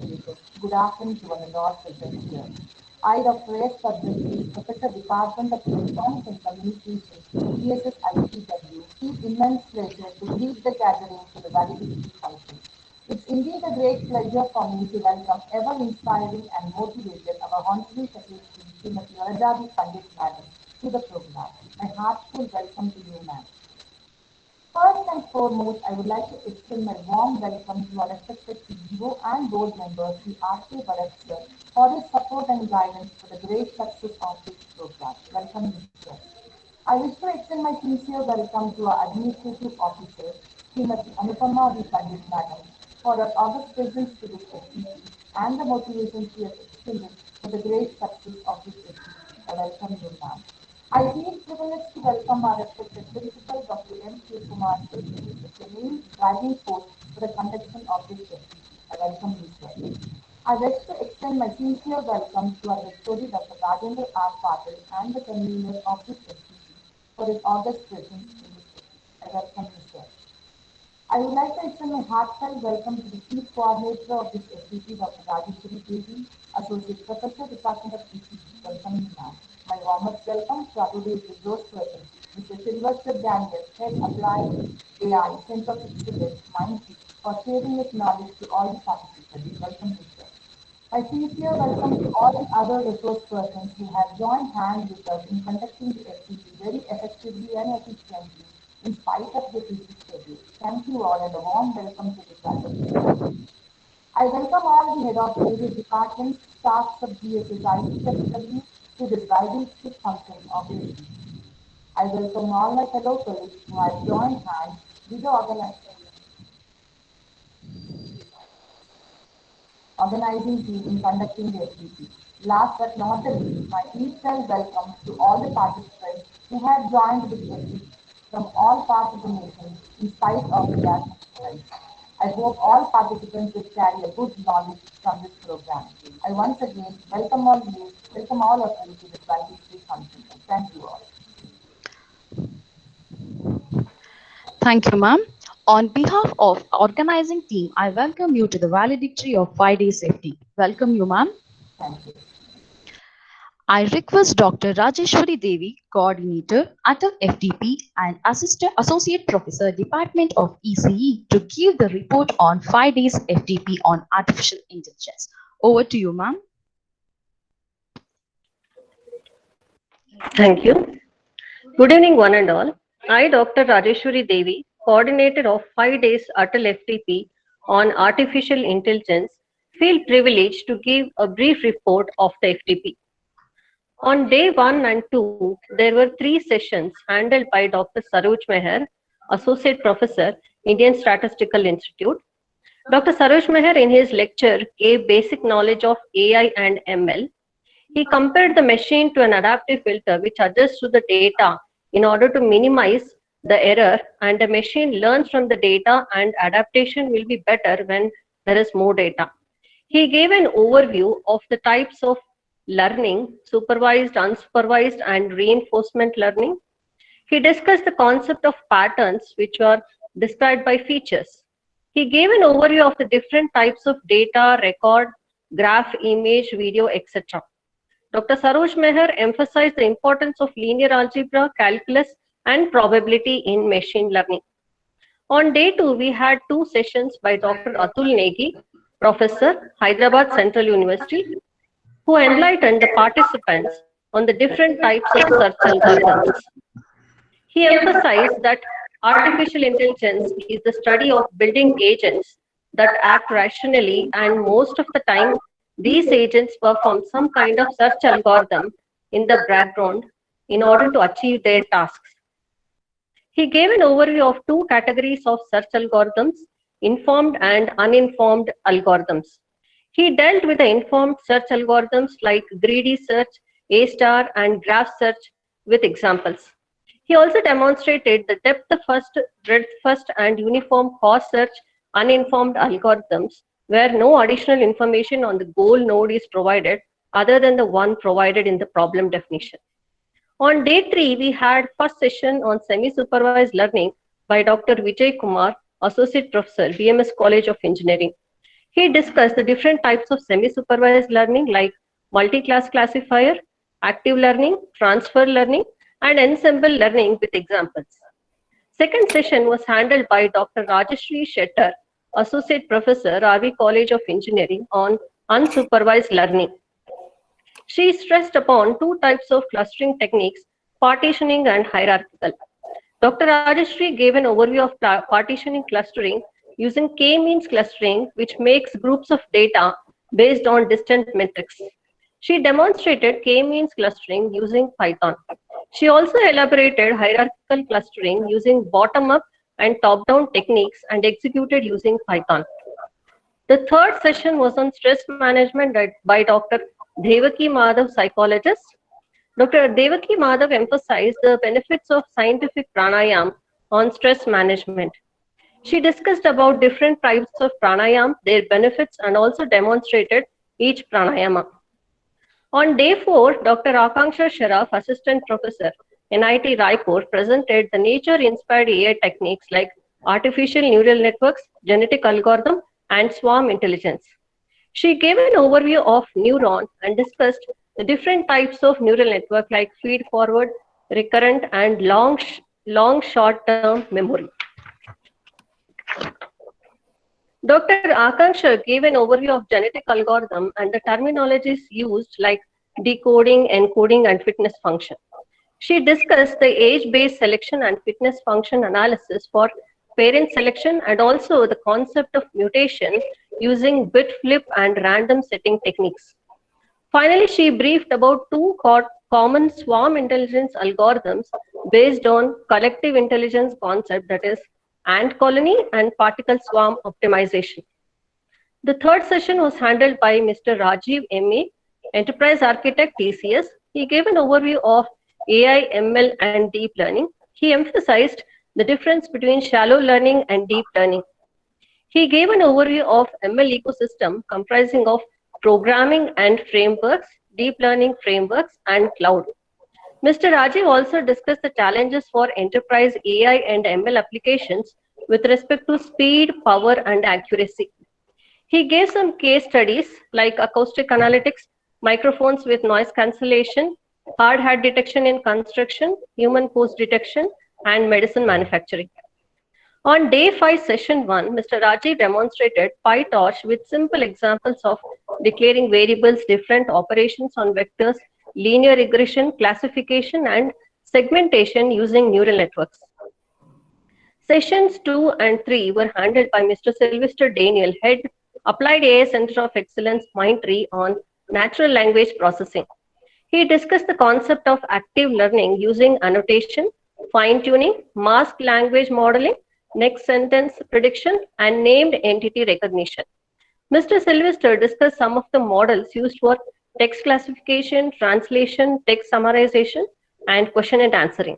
Good afternoon to one and all present here. I, Dr. S. Padmasree, Professor, Department of Electronics and Communications, ESS ITW, feel immense pleasure to lead the gathering for the valedictory function. It's indeed a great pleasure for me to welcome ever-inspiring and motivated our Honorable Secretary, Srimati Varajabi Pandit Madam, to the program. My heartfelt welcome to you, ma'am. First and foremost, I would like to extend my warm welcome to our respected CEO and board members, the R.K. Bharat sir, for his support and guidance for the great success of this program. Welcome, Mr. I wish to extend my sincere welcome to our administrative officer, Srimati Anupama V. Pandit Madam, for her august presence to this FTP and the motivation she has extended for the great success of this FTP. I welcome you, ma'am. I feel privileged to welcome our respected principal, Dr. M. K. Kumar, sir, who is the main driving force for the conduction of this FTP. I welcome you, sir. I wish to extend my sincere welcome to our Rector, Dr. Rajendra R. Patil, and the convener of this FTP for his august presence in this FTP. I welcome you, sir. I would like to extend my heartfelt welcome to the Chief Coordinator of this SDP, Dr. Rajeshwari Devi, Associate Professor, Department of ECG. Welcome you, ma'am. My warmest welcome to our today's resource person, Mr. Sylvester Daniel, Head Applied AI, Center of Excellence, Mindset, for sharing his knowledge to all the participants. Welcome you, sir. My sincere welcome to all the other resource persons who have joined hands with us in conducting the FTP very effectively and efficiently in spite of the busy schedule. Thank you all and a warm welcome to the gathering. I welcome all the head of various departments, staffs of GSS ITW to this valedictory function of the FTP. I welcome all my fellow colleagues who have joined hands with the organizing team in conducting the FTP. Last but not the least, my sincere welcome to all the participants who have joined this FTP from all parts of the nation in spite of their constraints. I hope all participants will carry a good knowledge from this program. I once again welcome all of you to this valedictory function. Thank you all. Thank you, ma'am. On behalf of organizing team, I welcome you to the valedictory of 5-day safety. Welcome you, ma'am. Thank you. I request Dr. Rajeshwari Devi, Coordinator, Atal FTP and Associate Professor, Department of ECE, to give the report on 5 days FTP on artificial intelligence. Over to you, ma'am. Thank you. Good evening, one and all. I, Dr. Rajeshwari Devi, coordinator of 5 days Atal FTP on artificial intelligence, feel privileged to give a brief report of the FTP. On day 1 and 2, there were 3 sessions handled by Dr. Saroj Meher, Associate Professor, Indian Statistical Institute. Dr. Saroj Meher, in his lecture, gave basic knowledge of AI and ML. He compared the machine to an adaptive filter which adjusts to the data in order to minimize the error, and the machine learns from the data and adaptation will be better when there is more data. He gave an overview of the types of learning: supervised, unsupervised, and reinforcement learning. He discussed the concept of patterns, which are described by features. He gave an overview of the different types of data, record, graph, image, video, etc. Dr. Saroj Meher emphasized the importance of linear algebra, calculus, and probability in machine learning. On day 2, we had 2 sessions by Dr. Atul Negi, Professor, Hyderabad Central University, who enlightened the participants on the different types of search algorithms. He emphasized that artificial intelligence is the study of building agents that act rationally, and most of the time, these agents perform some kind of search algorithm in the background in order to achieve their tasks. He gave an overview of 2 categories of search algorithms: informed and uninformed algorithms. He dealt with the informed search algorithms like greedy search, A star, and graph search with examples. He also demonstrated the depth first, breadth first, and uniform cause search uninformed algorithms, where no additional information on the goal node is provided other than the one provided in the problem definition. On day 3, we had first session on semi-supervised learning by Dr. Vijay Kumar, Associate Professor, BMS College of Engineering. He discussed the different types of semi-supervised learning like multi-class classifier, active learning, transfer learning, and ensemble learning with examples. Second session was handled by Dr. Rajeshri Shettar, Associate Professor, RV College of Engineering, on unsupervised learning. She stressed upon two types of clustering techniques, partitioning and hierarchical. Dr. Rajeshri gave an overview of partitioning clustering using k-means clustering, which makes groups of data based on distant metrics. She demonstrated k-means clustering using Python. She also elaborated hierarchical clustering using bottom-up and top-down techniques and executed using Python. The third session was on stress management by Dr. Devaki Madhav, psychologist. Dr. Devaki Madhav emphasized the benefits of scientific pranayam on stress management. She discussed about different types of pranayam, their benefits, and also demonstrated each pranayama. On day 4, Dr. Akanksha Sharaf, Assistant Professor, NIT Raipur, presented the nature-inspired AI techniques like artificial neural networks, genetic algorithm, and swarm intelligence. She gave an overview of neuron and discussed the different types of neural network like feed-forward, recurrent, and long short-term memory. Dr. Akanksha gave an overview of genetic algorithm and the terminologies used like decoding, encoding, and fitness function. She discussed the age-based selection and fitness function analysis for parent selection and also the concept of mutation using bit flip and random setting techniques. Finally, she briefed about two common swarm intelligence algorithms based on collective intelligence concept, that is ant colony and particle swarm optimization. The third session was handled by Mr. Rajiv M.A., Enterprise Architect, TCS. He gave an overview of AI, ML, and deep learning. He emphasized the difference between shallow learning and deep learning. He gave an overview of ML ecosystem comprising of programming and frameworks, deep learning frameworks, and cloud. Mr. Rajiv also discussed the challenges for enterprise AI and ML applications with respect to speed, power, and accuracy. He gave some case studies like acoustic analytics, microphones with noise cancellation, hard hat detection in construction, human pose detection, and medicine manufacturing. On day 5, session 1, Mr. Rajiv demonstrated PyTorch with simple examples of declaring variables, different operations on vectors, linear regression, classification, and segmentation using neural networks. Sessions 2 and 3 were handled by Mr. Sylvester Daniel, Head, Applied AI Center of Excellence, Mindtree, on natural language processing. He discussed the concept of active learning using annotation, fine-tuning, masked language modeling, next sentence prediction, and named entity recognition. Mr. Sylvester discussed some of the models used for text classification, translation, text summarization, and question and answering.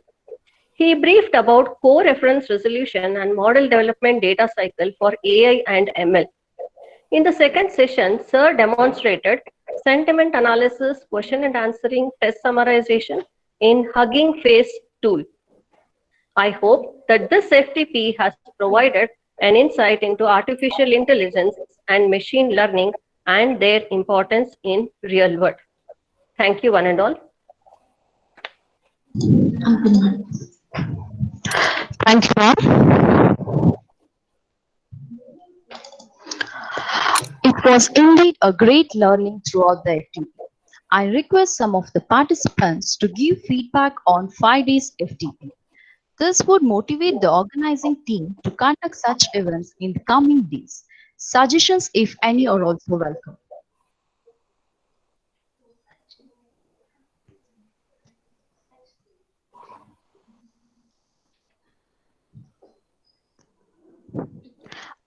He briefed about co-reference resolution and model development data cycle for AI and ML. In the second session, Sir demonstrated sentiment analysis, question and answering, test summarization in Hugging Face tool. I hope that this FTP has provided an insight into artificial intelligence and machine learning and their importance in real world. Thank you, one and all. Thank you, ma'am. It was indeed a great learning throughout the FTP. I request some of the participants to give feedback on 5 days FTP. This would motivate the organizing team to conduct such events in the coming days. Suggestions, if any, are also welcome.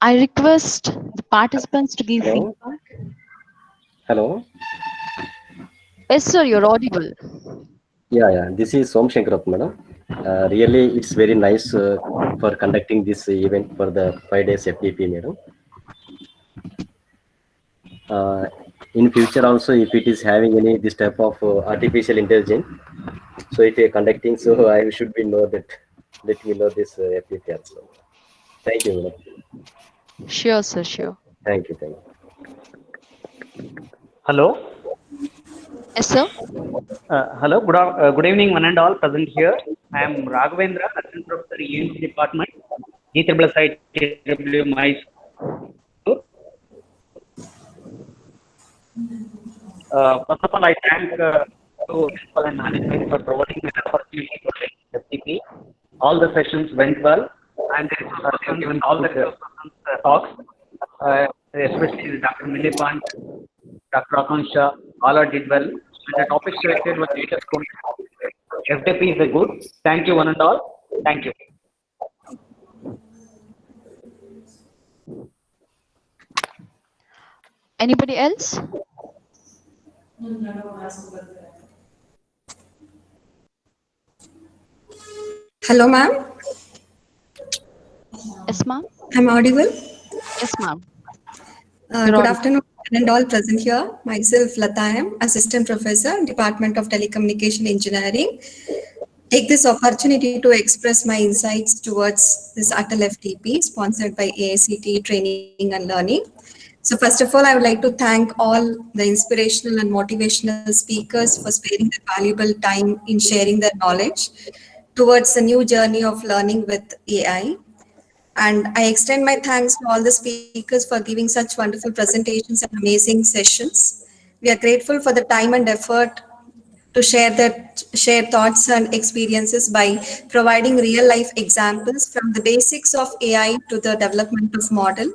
I request the participants to give Hello? feedback. Hello. Yes, sir, you're audible. Yeah. This is Som Shankarap, madam. Really, it's very nice for conducting this event for the 5 days FTP, madam. In future also, if it is having any this type of artificial intelligence, so if you're conducting, so I should be know that. Let me know this FTP also. Thank you, madam. Sure, sir, sure. Thank you. Hello. Yes, sir. Hello. Good evening, one and all present here. I am Raghavendra, Assistant Professor, ENC Department, GSSITW, Mysore. First of all, I thank to principal and management for providing me an opportunity to take FTP. All the sessions went well, and given all the talks, especially Dr. Millipant, Dr. Akansha, all did well. And the topic selected was latest FTP is a good. Thank you, one and all. Thank you. Anybody else? Hello, ma'am. Yes, ma'am. I'm audible. Yes, ma'am. Good afternoon, and all present here. Myself, Lata, I am Assistant Professor, Department of Telecommunication Engineering. Take this opportunity to express my insights towards this Atal FTP sponsored by AICTE Training and Learning. So first of all, I would like to thank all the inspirational and motivational speakers for sparing their valuable time in sharing their knowledge towards the new journey of learning with AI. And I extend my thanks to all the speakers for giving such wonderful presentations and amazing sessions. We are grateful for the time and effort to share thoughts and experiences by providing real life examples from the basics of AI to the development of model.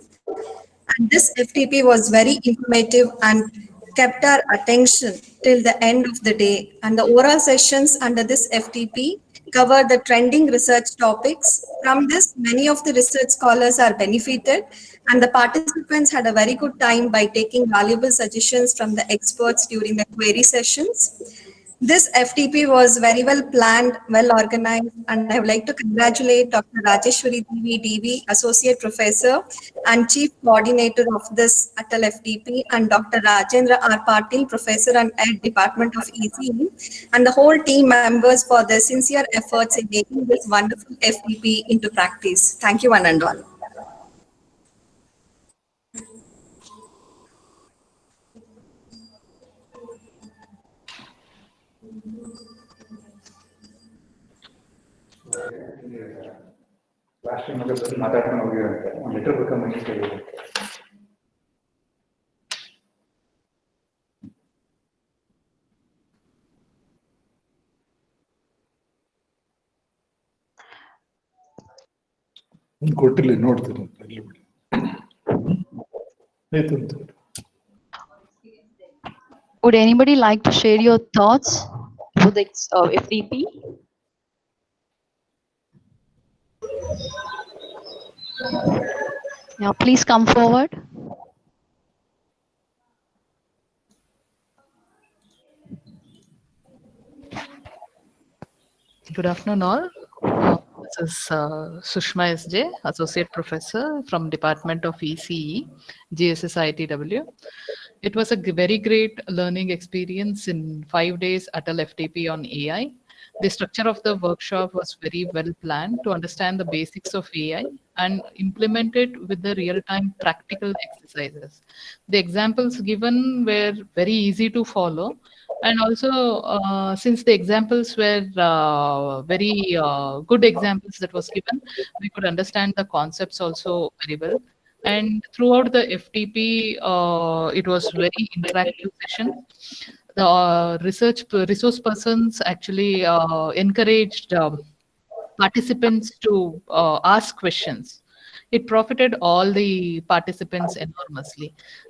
And this FTP was very informative and kept our attention till the end of the day. And the oral sessions under this FTP cover the trending research topics. From this, many of the research scholars are benefited, and the participants had a very good time by taking valuable suggestions from the experts during the query sessions. This FTP was very well planned, well organized, and I would like to congratulate Dr. Rajeshwari Devi, DV, Associate Professor and Chief Coordinator of this Atal FTP, and Dr. Rajendra R. Patil, Professor and Head Department of ECE, and the whole team members for their sincere efforts in making this wonderful FTP into practice. Thank you, one and all. Last time ಬಂದು ಮಾತಾಡ್ಕೊಂಡು ಹೋಗಿರಂತೆ ಒಂದು letter ಬೇಕಂಬಂದು ಕೇಳಿದ್ರು. ಕೊಟ್ಟಿಲ್ಲ ನೋಡ್ತೀನಿ ಇಲ್ಲಿ ಬಿಡಿ ಆಯ್ತು. Would anybody like to share your thoughts with the FTP? Now, please come forward. Good afternoon, all. This is Sushma SJ, Associate Professor from Department of ECE, GSSITW. It was a very great learning experience in 5 days Atal FTP on AI. The structure of the workshop was very well planned to understand the basics of AI and implement it with the real-time practical exercises. The examples given were very easy to follow. And also, since the examples were very good examples that was given, we could understand the concepts also very well. And throughout the FTP, it was very interactive session. The resource persons actually encouraged participants to ask questions. It profited all the participants enormously.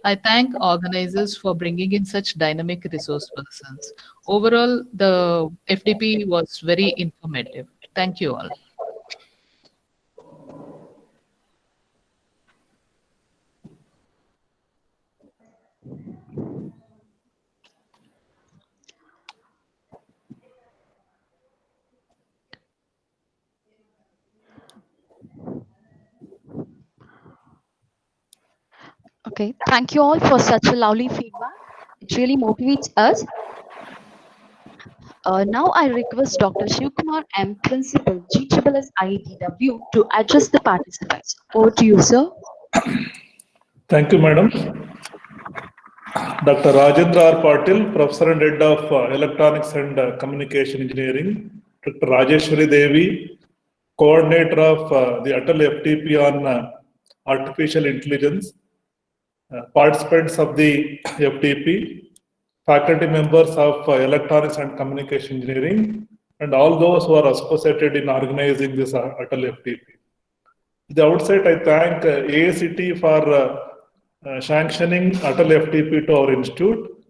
I thank organizers for bringing in such dynamic resource persons. Overall, the FTP was very informative. Thank you all. Okay, thank you all for such a lovely feedback. It really motivates us. Now I request Dr. Shivkumar M, Principal, GSS ITW, to address the participants. Over to you, sir. Thank you, madam. Dr. Rajendra R. Patil, Professor and Head of Electronics and Communication Engineering. Dr. Rajeshwari Devi, Coordinator of the Atal FTP on Artificial Intelligence. Participants of the FTP, faculty members of Electronics and Communication Engineering, and all those who are associated in organizing this Atal FTP. At the outset, I thank AICTE for sanctioning Atal FTP to our institute.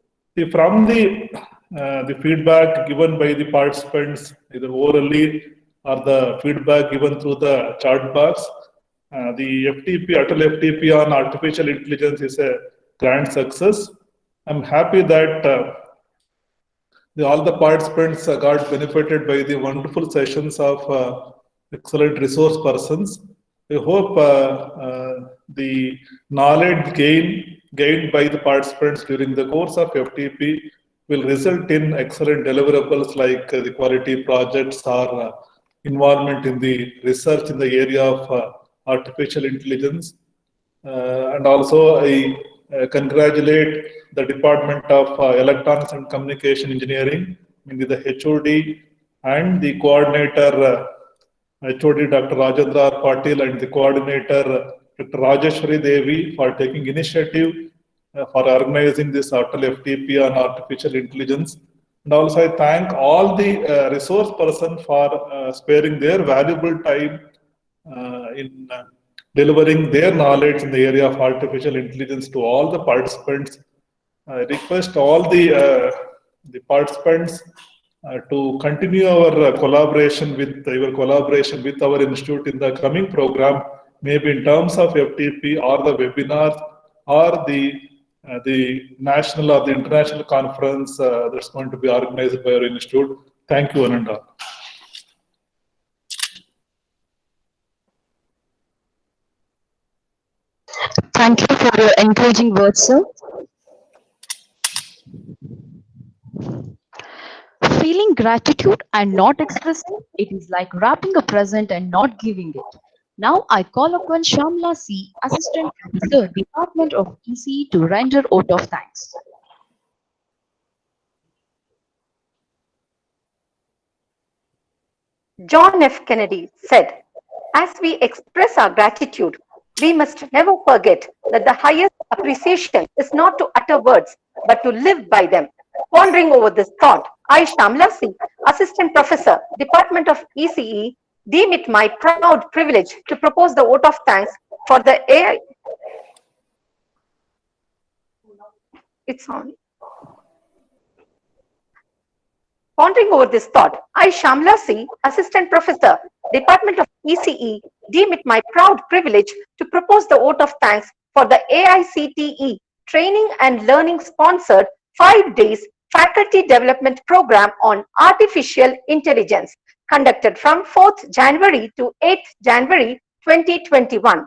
From the feedback given by the participants, either orally or the feedback given through the chat box, the FTP, Atal FTP on artificial intelligence is a grand success. I'm happy that all the participants got benefited by the wonderful sessions of excellent resource persons. I hope the knowledge gained by the participants during the course of FTP will result in excellent deliverables like the quality projects or involvement in the research in the area of artificial intelligence. And also I congratulate the Department of Electronics and Communication Engineering, mainly the HOD and the coordinator HOD Dr. Rajendra R. Patil and the coordinator Dr. Rajeshwari Devi for taking initiative for organizing this Atal FTP on artificial intelligence. And also I thank all the resource persons for sparing their valuable time in delivering their knowledge in the area of artificial intelligence to all the participants. I request all the participants to continue our collaboration with our institute in the coming program, maybe in terms of FTP or the webinars or the national or the international conference that's going to be organized by our institute. Thank you, one and all. Thank you for your encouraging words, sir. Feeling gratitude and not expressing it is like wrapping a present and not giving it. Now I call upon Shamla C, Assistant Professor, Department of ECE, to render vote of thanks. John F. Kennedy said, "As we express our gratitude, we must never forget that the highest appreciation is not to utter words, but to live by them." Pondering over this thought, I, Shamla C, Assistant Professor, Department of ECE, deem it my proud privilege to propose the vote of thanks for the AI. It's on. Pondering over this thought, I, Shamla C, Assistant Professor, Department of ECE, deem it my proud privilege to propose the vote of thanks for the AICTE Training and Learning sponsored 5 days faculty development program on artificial intelligence conducted from 4th January to 8th January 2021.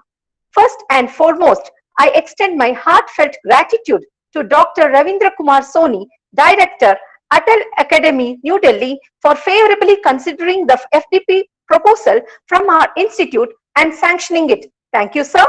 First and foremost, I extend my heartfelt gratitude to Dr. Ravindra Kumar Soni, Director, Atal Academy, New Delhi, for favorably considering the FTP proposal from our institute and sanctioning it. Thank you, sir.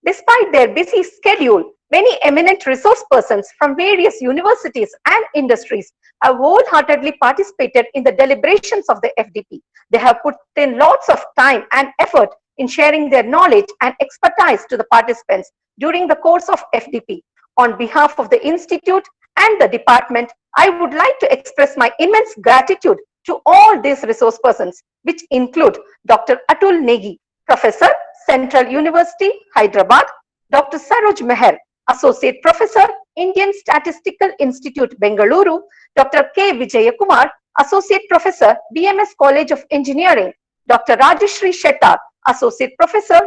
Despite their busy schedule, many eminent resource persons from various universities and industries have wholeheartedly participated in the deliberations of the FTP. They have put in lots of time and effort in sharing their knowledge and expertise to the participants during the course of FTP. On behalf of the institute and the department, I would like to express my immense gratitude to all these resource persons, which include Dr. Atul Negi, Professor, Central University, Hyderabad; Dr. Saroj Meher, Associate Professor, Indian Statistical Institute, Bengaluru; Dr. K. Vijayakumar, Associate Professor, BMS College of Engineering; Dr. Rajeshri Shettar, Associate Professor,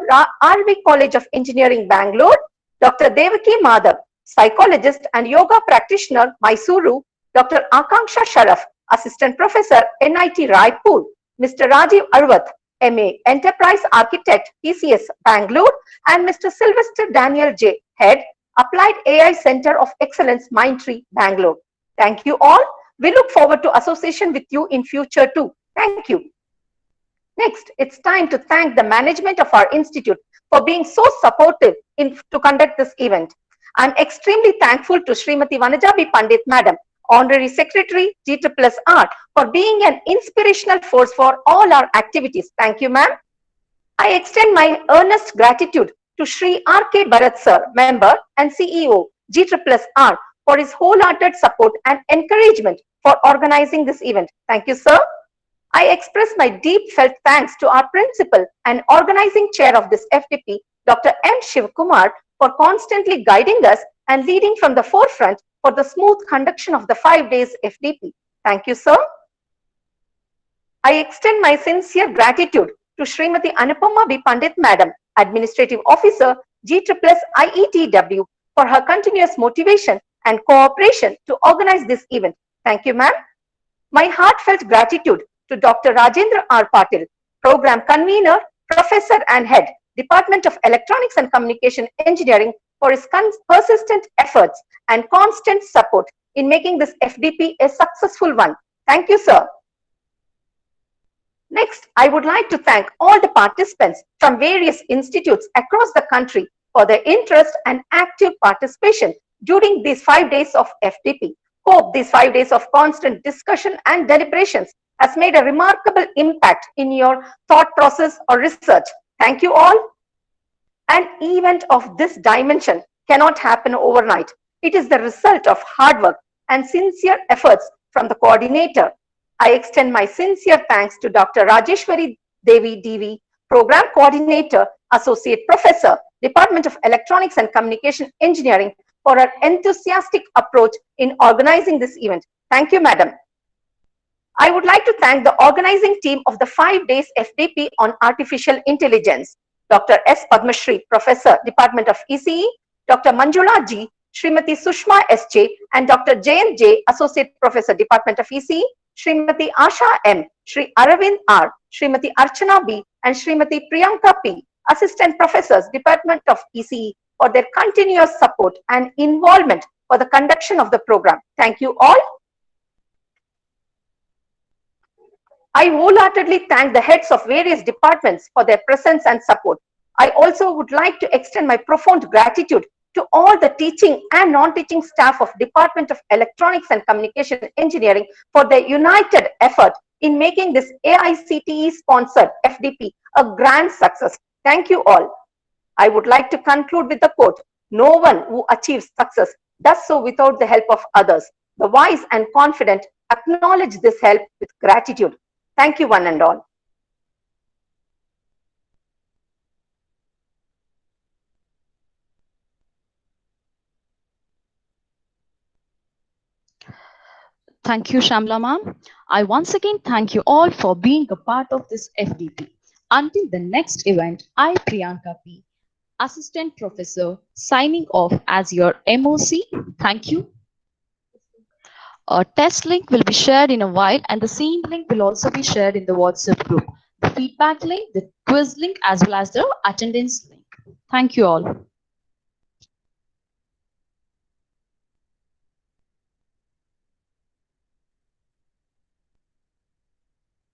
RV College of Engineering, Bangalore; Dr. Devaki Madhav, Psychologist and Yoga Practitioner, Mysuru; Dr. Akanksha Sharaf, Assistant Professor, NIT Raipur; Mr. Rajiv Arwath, MA Enterprise Architect, TCS, Bangalore; and Mr. Sylvester Daniel J, Head, Applied AI Center of Excellence, Mindtree, Bangalore. Thank you all. We look forward to association with you in future too. Thank you. Next, it's time to thank the management of our institute for being so supportive to conduct this event. I'm extremely thankful to Srimati Vanajabi Pandit Madam, Honorary Secretary, GRRR, for being an inspirational force for all our activities. Thank you, ma'am. I extend my earnest gratitude to Shri R.K. Bharat Sir, Member and CEO, GRRR, for his wholehearted support and encouragement for organizing this event. Thank you, sir. I express my deep felt thanks to our principal and organizing chair of this FDP, Dr. M. Shivkumar, for constantly guiding us and leading from the forefront for the smooth conduction of the 5 days FDP. Thank you, sir. I extend my sincere gratitude to Srimati Anupama B. Pandit Madam, Administrative Officer, GRRR IETW, for her continuous motivation and cooperation to organize this event. Thank you, ma'am. My heartfelt gratitude to Dr. Rajendra R. Patil, Program Convener, Professor and Head, Department of Electronics and Communication Engineering, for his persistent efforts and constant support in making this FDP a successful one. Thank you, sir. Next, I would like to thank all the participants from various institutes across the country for their interest and active participation during these 5 days of FDP. Hope these 5 days of constant discussion and deliberations has made a remarkable impact in your thought process or research. Thank you all. An event of this dimension cannot happen overnight. It is the result of hard work and sincere efforts from the coordinator. I extend my sincere thanks to Dr. Rajeshwari Devi DV, Program Coordinator, Associate Professor, Department of Electronics and Communication Engineering, for her enthusiastic approach in organizing this event. Thank you, Madam. I would like to thank the organizing team of the 5 days FDP on Artificial Intelligence, Dr. S. Padmashri, Professor, Department of ECE, Dr. Manjula G, Srimati Sushma S.J, and Dr. Jayan J, Associate Professor, Department of ECE, Srimati Asha M, Shri Aravind R, Srimati Archana B, and Srimati Priyanka P, Assistant Professors, Department of ECE, for their continuous support and involvement for the conduction of the program. Thank you all. I wholeheartedly thank the heads of various departments for their presence and support. I also would like to extend my profound gratitude to all the teaching and non-teaching staff of Department of Electronics and Communication Engineering for their united effort in making this AICTE-sponsored FDP a grand success. Thank you all. I would like to conclude with the quote, "No one who achieves success does so without the help of others. The wise and confident acknowledge this help with gratitude." Thank you, one and all. Thank you, Shamla ma'am. I once again thank you all for being a part of this FDP. Until the next event, I, Priyanka P, Assistant Professor, signing off as your MOC. Thank you. A test link will be shared in a while, and the same link will also be shared in the WhatsApp group. The feedback link, the quiz link, as well as the attendance link. Thank you all.